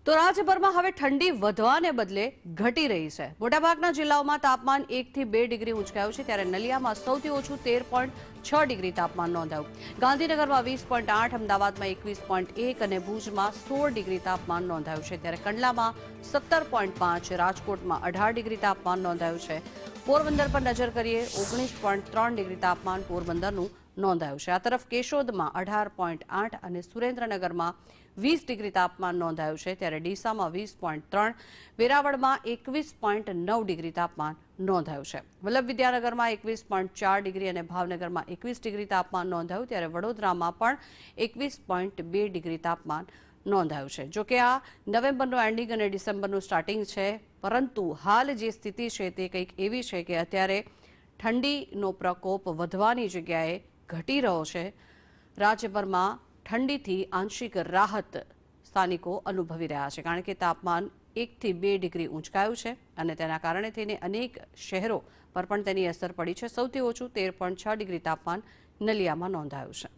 તો રાજ્યભરમાં હવે ઠંડી વધવાને બદલે ઘટી રહી છે। મોટાભાગના જિલ્લાઓમાં તાપમાન 1 થી 2 ડિગ્રી ઊંચકાયું છે, ત્યારે નલિયામાં સૌથી ઓછું 13.6 ડિગ્રી તાપમાન નોંધાયું। ગાંધીનગરમાં 20.8, અમદાવાદમાં 21.1 અને ભુજમાં 16 ડિગ્રી તાપમાન નોંધાયું છે, ત્યારે કંડલામાં 17.5, રાજકોટમાં 18 ડિગ્રી તાપમાન નોંધાયું છે। પોરબંદર પર નજર કરીએ, 19.3 ડિગ્રી તાપમાન પોરબંદરનું નોંધાયું છે। આ તરફ કેશોદમાં 18.8 અને સુરેન્દ્રનગરમાં 20 ડિગ્રી તાપમાન નોંધાયું છે, ત્યારે ડીસામાં 20.3, વેરાવળમાં 21.9 ડિગ્રી તાપમાન નોંધાયું છે। વલ્લભ વિદ્યાનગરમાં 21.4 ડિગ્રી અને ભાવનગરમાં 21 ડિગ્રી તાપમાન નોંધાયું, ત્યારે વડોદરામાં પણ 21.2 ડિગ્રી તાપમાન નોંધાયું છે। જોકે આ નવેમ્બરનું એન્ડિંગ અને ડિસેમ્બરનું સ્ટાર્ટિંગ છે, પરંતુ હાલ જે સ્થિતિ છે તે કંઈક એવી છે કે અત્યારે ઠંડીનો પ્રકોપ વધવાની જગ્યાએ ઘટી રહ્યો છે। રાજ્યભરમાં ઠંડીથી આંશિક રાહત સ્થાનિકો અનુભવી રહ્યા છે, કારણ કે તાપમાન 1 થી 2 ડિગ્રી ઊંચકાયું છે અને તેના કારણે થઈને અનેક શહેરો પર પણ તેની અસર પડી છે। સૌથી ઓછું 13.6 ડિગ્રી તાપમાન નલિયામાં નોંધાયું છે।